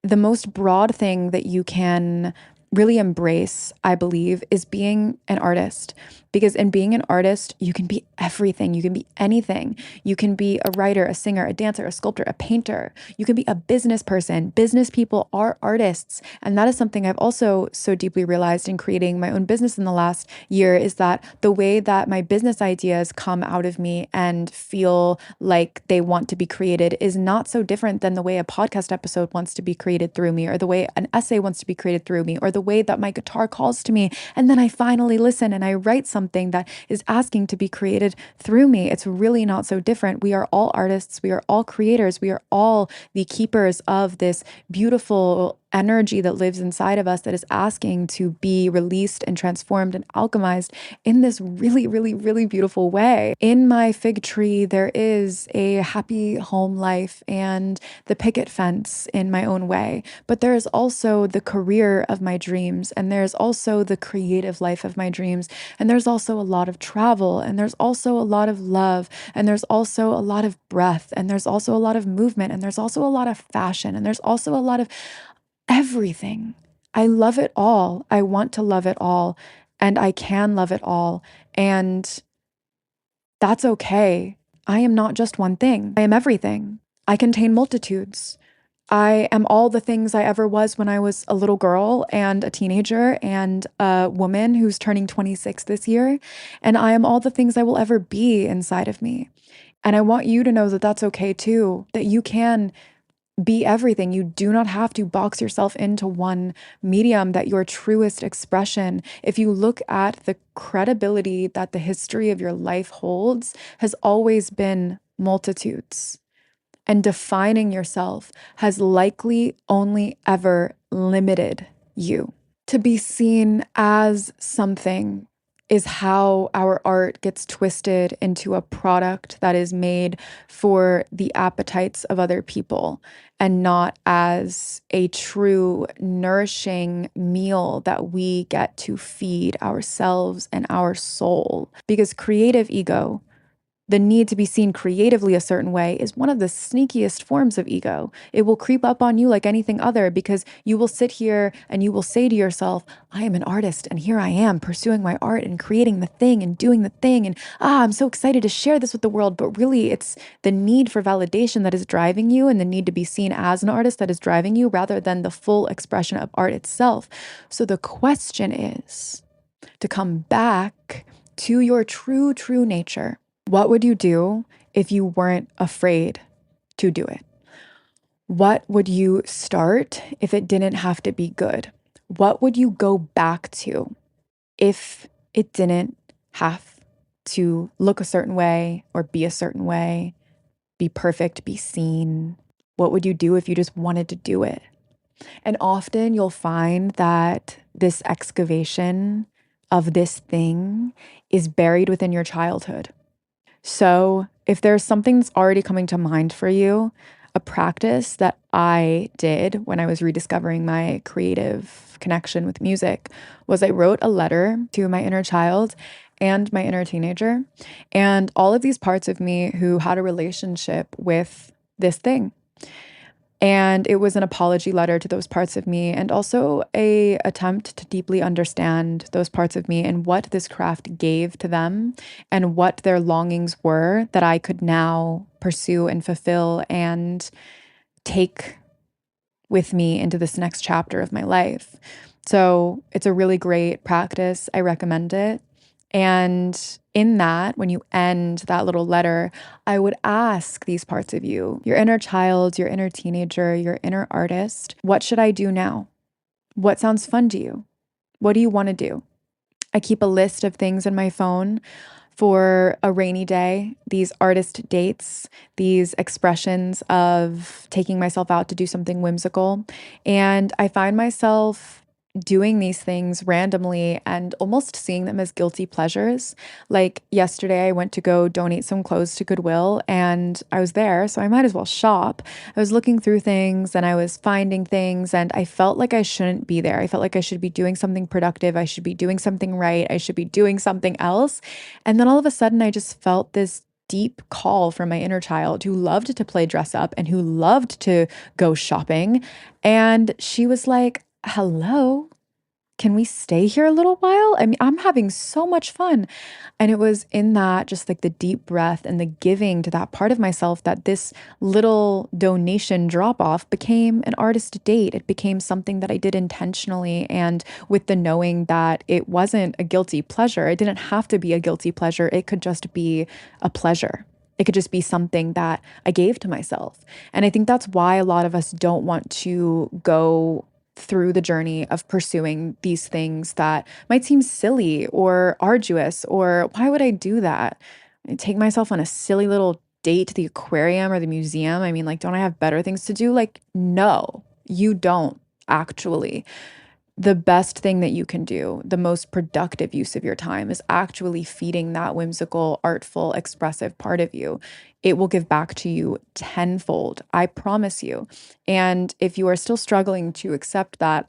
The most broad thing that you can really embrace, I believe, is being an artist, Because in being an artist, you can be everything. You can be anything. You can be a writer, a singer, a dancer, a sculptor, a painter. You can be a business person. Business people are artists. And that is something I've also so deeply realized in creating my own business in the last year, is that the way that my business ideas come out of me and feel like they want to be created is not so different than the way a podcast episode wants to be created through me, or the way an essay wants to be created through me, or the way that my guitar calls to me. And then I finally listen and I write something that is asking to be created through me. It's really not so different. We are all artists. We are all creators. We are all the keepers of this beautiful energy that lives inside of us, that is asking to be released and transformed and alchemized in this really, really, really beautiful way. In my fig tree, there is a happy home life and the picket fence in my own way, but there is also the career of my dreams, and there's also the creative life of my dreams, and there's also a lot of travel, and there's also a lot of love, and there's also a lot of breath, and there's also a lot of movement, and there's also a lot of fashion, and there's also a lot of everything. I love it all. I want to love it all, and I can love it all. And that's okay. I am not just one thing. I am everything. I contain multitudes. I am all the things I ever was when I was a little girl and a teenager and a woman who's turning 26 this year. And I am all the things I will ever be inside of me. And I want you to know that that's okay too, that you can be everything. You do not have to box yourself into one medium, that your truest expression, if you look at the credibility that the history of your life holds, has always been multitudes. And defining yourself has likely only ever limited you. To be seen as something is how our art gets twisted into a product that is made for the appetites of other people, and not as a true nourishing meal that we get to feed ourselves and our soul. Because creative ego, the need to be seen creatively a certain way, is one of the sneakiest forms of ego. It will creep up on you like anything other, because you will sit here and you will say to yourself, I am an artist, and here I am pursuing my art and creating the thing and doing the thing. And I'm so excited to share this with the world. But really, it's the need for validation that is driving you, and the need to be seen as an artist that is driving you, rather than the full expression of art itself. So the question is to come back to your true, true nature. What would you do if you weren't afraid to do it? What would you start if it didn't have to be good? What would you go back to if it didn't have to look a certain way or be a certain way, be perfect, be seen? What would you do if you just wanted to do it? And often you'll find that this excavation of this thing is buried within your childhood. So if there's something that's already coming to mind for you, a practice that I did when I was rediscovering my creative connection with music was I wrote a letter to my inner child and my inner teenager, and all of these parts of me who had a relationship with this thing. And it was an apology letter to those parts of me, and also a attempt to deeply understand those parts of me and what this craft gave to them and what their longings were that I could now pursue and fulfill and take with me into this next chapter of my life. So it's a really great practice. I recommend it. And in that, when you end that little letter, I would ask these parts of you, your inner child, your inner teenager, your inner artist, what should I do now? What sounds fun to you? What do you want to do? I keep a list of things in my phone for a rainy day, these artist dates, these expressions of taking myself out to do something whimsical. And I find myself doing these things randomly and almost seeing them as guilty pleasures. Like yesterday, I went to go donate some clothes to Goodwill, and I was there, so I might as well shop. I was looking through things and I was finding things, and I felt like I shouldn't be there. I felt like I should be doing something productive. I should be doing something right. I should be doing something else. And then all of a sudden, I just felt this deep call from my inner child, who loved to play dress up and who loved to go shopping. And she was like, hello, can we stay here a little while? I mean, I'm having so much fun. And it was in that, just like the deep breath and the giving to that part of myself, that this little donation drop off became an artist date. It became something that I did intentionally, and with the knowing that it wasn't a guilty pleasure. It didn't have to be a guilty pleasure. It could just be a pleasure. It could just be something that I gave to myself. And I think that's why a lot of us don't want to go through the journey of pursuing these things that might seem silly or arduous, or why would I do that? Take myself on a silly little date to the aquarium or the museum. I mean, like, don't I have better things to do? Like, no, you don't actually. The best thing that you can do, the most productive use of your time, is actually feeding that whimsical, artful, expressive part of you. It will give back to you tenfold, I promise you. And if you are still struggling to accept that,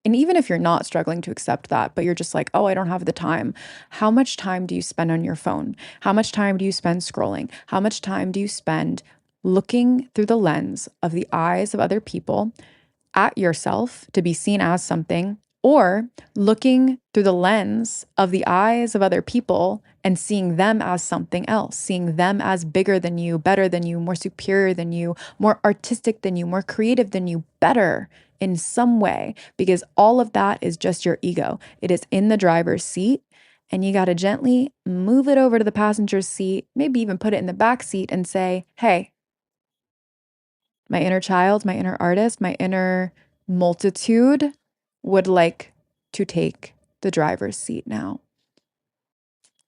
and even if you're not struggling to accept that, but you're just like, oh, I don't have the time, how much time do you spend on your phone? How much time do you spend scrolling? How much time do you spend looking through the lens of the eyes of other people at yourself to be seen as something, or looking through the lens of the eyes of other people and seeing them as something else, seeing them as bigger than you, better than you, more superior than you, more artistic than you, more creative than you, better in some way, because all of that is just your ego. It is in the driver's seat. And you got to gently move it over to the passenger seat, maybe even put it in the back seat and say, hey, my inner child, my inner artist, my inner multitude would like to take the driver's seat now.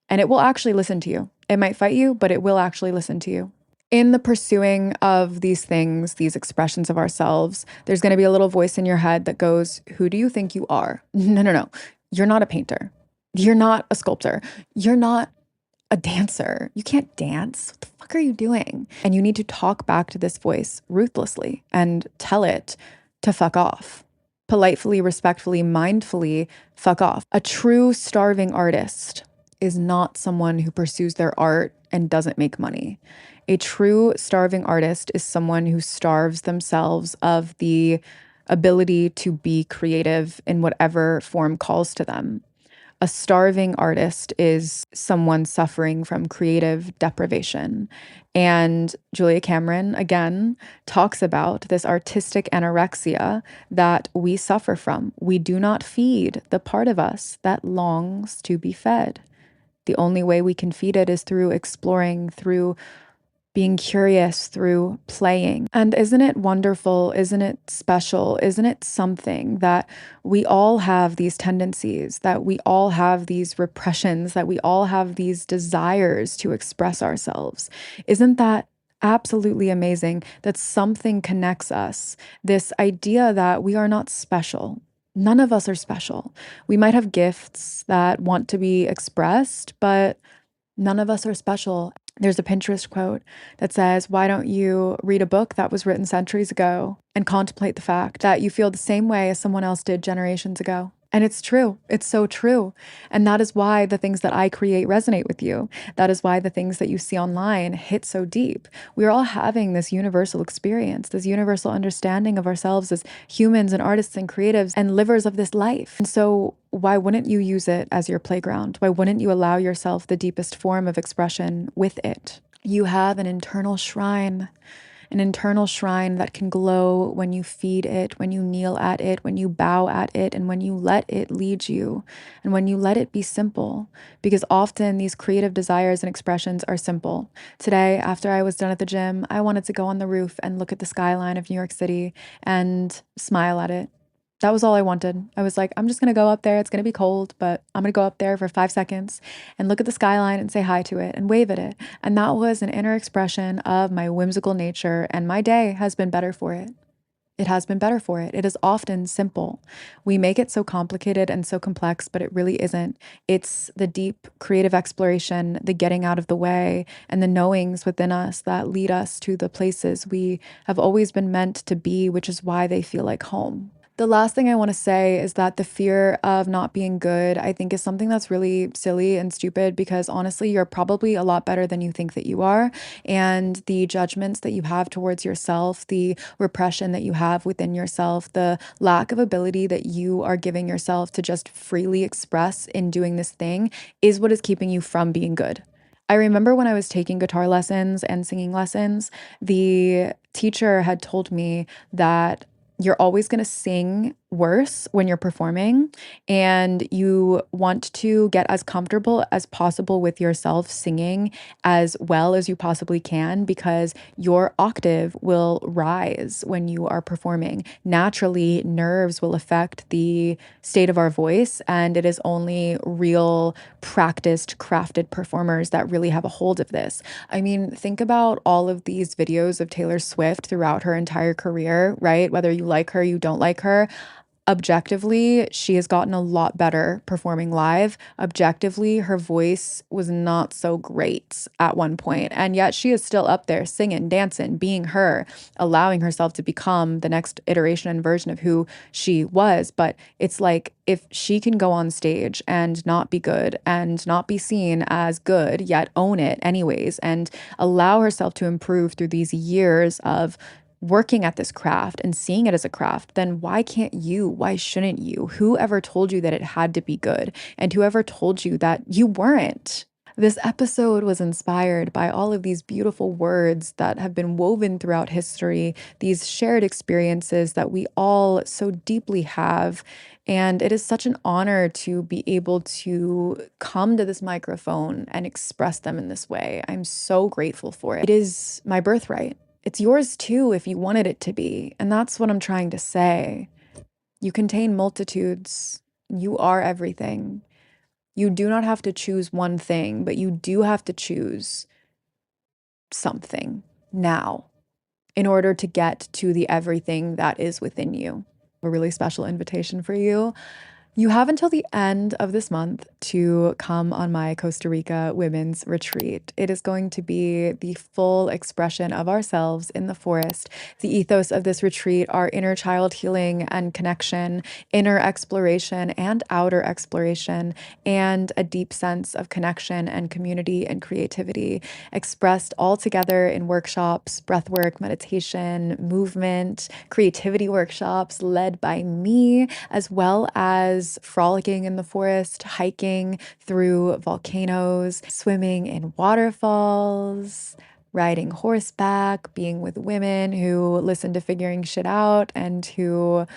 And it will actually listen to you. It might fight you, but it will actually listen to you. In the pursuing of these things, these expressions of ourselves, there's going to be a little voice in your head that goes, who do you think you are? No, no, no. You're not a painter. You're not a sculptor. You're not a dancer. You can't dance. What the fuck are you doing? And you need to talk back to this voice ruthlessly and tell it to fuck off. Politely, respectfully, mindfully, fuck off. A true starving artist is not someone who pursues their art and doesn't make money. A true starving artist is someone who starves themselves of the ability to be creative in whatever form calls to them. A starving artist is someone suffering from creative deprivation. And Julia Cameron, again, talks about this artistic anorexia that we suffer from. We do not feed the part of us that longs to be fed. The only way we can feed it is through exploring, through being curious, through playing. And isn't it wonderful? Isn't it special? Isn't it something that we all have these tendencies, that we all have these repressions, that we all have these desires to express ourselves? Isn't that absolutely amazing that something connects us? This idea that we are not special. None of us are special. We might have gifts that want to be expressed, but none of us are special. There's a Pinterest quote that says, why don't you read a book that was written centuries ago and contemplate the fact that you feel the same way as someone else did generations ago? And it's true. It's so true. And that is why the things that I create resonate with you. That is why the things that you see online hit so deep. We're all having this universal experience, this universal understanding of ourselves as humans and artists and creatives and livers of this life. And so why wouldn't you use it as your playground? Why wouldn't you allow yourself the deepest form of expression with it? You have an internal shrine that can glow when you feed it, when you kneel at it, when you bow at it, and when you let it lead you, and when you let it be simple. Because often these creative desires and expressions are simple. Today, after I was done at the gym, I wanted to go on the roof and look at the skyline of New York City and smile at it. That was all I wanted. I was like, I'm just going to go up there. It's going to be cold, but I'm going to go up there for 5 seconds and look at the skyline and say hi to it and wave at it. And that was an inner expression of my whimsical nature. And my day has been better for it. It has been better for it. It is often simple. We make it so complicated and so complex, but it really isn't. It's the deep creative exploration, the getting out of the way, and the knowings within us that lead us to the places we have always been meant to be, which is why they feel like home. The last thing I want to say is that the fear of not being good, I think, is something that's really silly and stupid because honestly, you're probably a lot better than you think that you are. And the judgments that you have towards yourself, the repression that you have within yourself, the lack of ability that you are giving yourself to just freely express in doing this thing is what is keeping you from being good. I remember when I was taking guitar lessons and singing lessons, the teacher had told me that you're always going to sing worse when you're performing, and you want to get as comfortable as possible with yourself singing as well as you possibly can because your octave will rise when you are performing. Naturally, nerves will affect the state of our voice, and it is only real, practiced, crafted performers that really have a hold of this. I mean, think about all of these videos of Taylor Swift throughout her entire career, right? Whether you like her, you don't like her. Objectively, she has gotten a lot better performing live. Objectively, her voice was not so great at one point, and yet she is still up there singing, dancing, being her, allowing herself to become the next iteration and version of who she was. But it's like if she can go on stage and not be good and not be seen as good, yet own it anyways, and allow herself to improve through these years of working at this craft and seeing it as a craft, then why can't you? Why shouldn't you? Whoever told you that it had to be good? And whoever told you that you weren't? This episode was inspired by all of these beautiful words that have been woven throughout history, these shared experiences that we all so deeply have. And it is such an honor to be able to come to this microphone and express them in this way. I'm so grateful for it. It is my birthright. It's yours too if you wanted it to be. And that's what I'm trying to say. You contain multitudes. You are everything. You do not have to choose one thing, but you do have to choose something now in order to get to the everything that is within you. A really special invitation for you. You have until the end of this month to come on my Costa Rica women's retreat. It is going to be the full expression of ourselves in the forest. The ethos of this retreat are inner child healing and connection, inner exploration and outer exploration, and a deep sense of connection and community and creativity, expressed all together in workshops, breathwork, meditation, movement, creativity workshops led by me, as well as frolicking in the forest, hiking through volcanoes, swimming in waterfalls, riding horseback, being with women who listen to Figuring Shit Out and who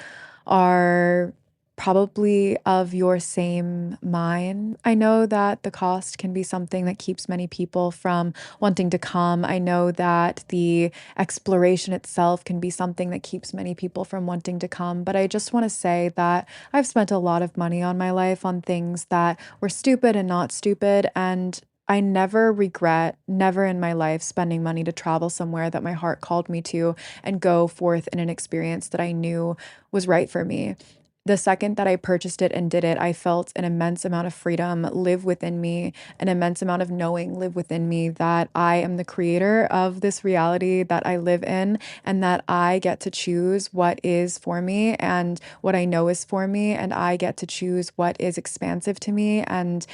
are probably of your same mind. I know that the cost can be something that keeps many people from wanting to come. I know that the exploration itself can be something that keeps many people from wanting to come. But I just want to say that I've spent a lot of money on my life on things that were stupid and not stupid. And I never regret, never in my life, spending money to travel somewhere that my heart called me to and go forth in an experience that I knew was right for me. The second that I purchased it and did it, I felt an immense amount of freedom live within me, an immense amount of knowing live within me that I am the creator of this reality that I live in, and that I get to choose what is for me and what I know is for me, and I get to choose what is expansive to me. And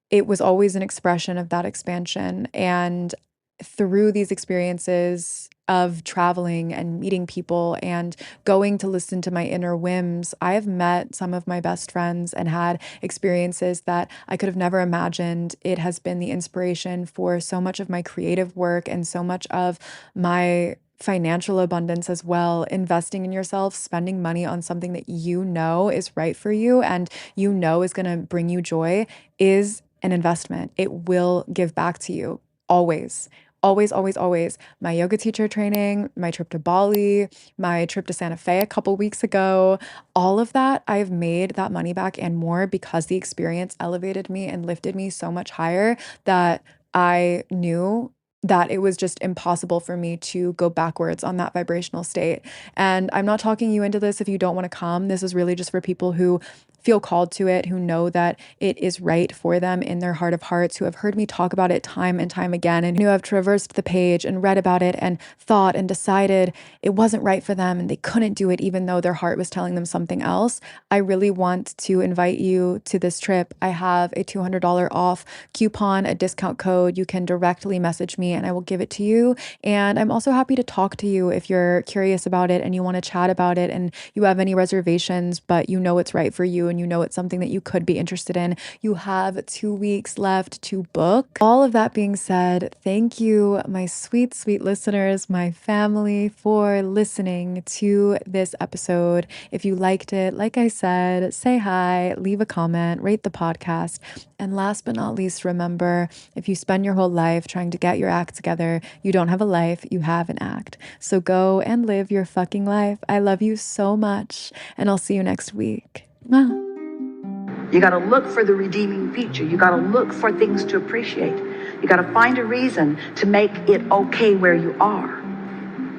it was always an expression of that expansion. And through these experiences of traveling and meeting people and going to listen to my inner whims, I have met some of my best friends and had experiences that I could have never imagined. It has been the inspiration for so much of my creative work and so much of my financial abundance as well. Investing in yourself, spending money on something that you know is right for you and you know is going to bring you joy is an investment. It will give back to you always. Always, always, always. My yoga teacher training, my trip to Bali, my trip to Santa Fe a couple weeks ago, all of that, I've made that money back and more because the experience elevated me and lifted me so much higher that I knew that it was just impossible for me to go backwards on that vibrational state. And I'm not talking you into this if you don't want to come. This is really just for people who feel called to it, who know that it is right for them in their heart of hearts, who have heard me talk about it time and time again, and who have traversed the page and read about it and thought and decided it wasn't right for them and they couldn't do it even though their heart was telling them something else. I really want to invite you to this trip. I have a $200 off coupon, a discount code. You can directly message me and I will give it to you. And I'm also happy to talk to you if you're curious about it and you want to chat about it and you have any reservations, but you know it's right for you and you know it's something that you could be interested in. You have 2 weeks left to book. All of that being said, thank you, my sweet, sweet listeners, my family, for listening to this episode. If you liked it, like I said, say hi, leave a comment, rate the podcast. And last but not least, remember, if you spend your whole life trying to get your act together, you don't have a life, you have an act. So go and live your fucking life. I love you so much, and I'll see you next week. Mwah. You got to look for the redeeming feature. You got to look for things to appreciate. You got to find a reason to make it okay where you are.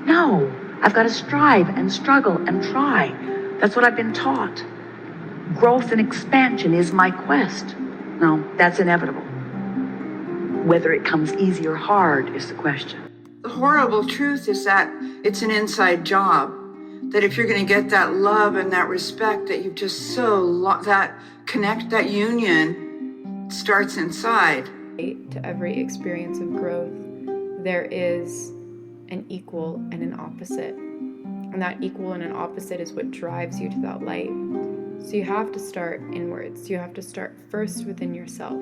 No, I've got to strive and struggle and try. That's what I've been taught. Growth and expansion is my quest. No, that's inevitable. Whether it comes easy or hard is the question. The horrible truth is that it's an inside job. That if you're going to get that love and that respect that you've just that union starts inside. To every experience of growth, there is an equal and an opposite. And that equal and an opposite is what drives you to that light. So you have to start inwards. You have to start first within yourself.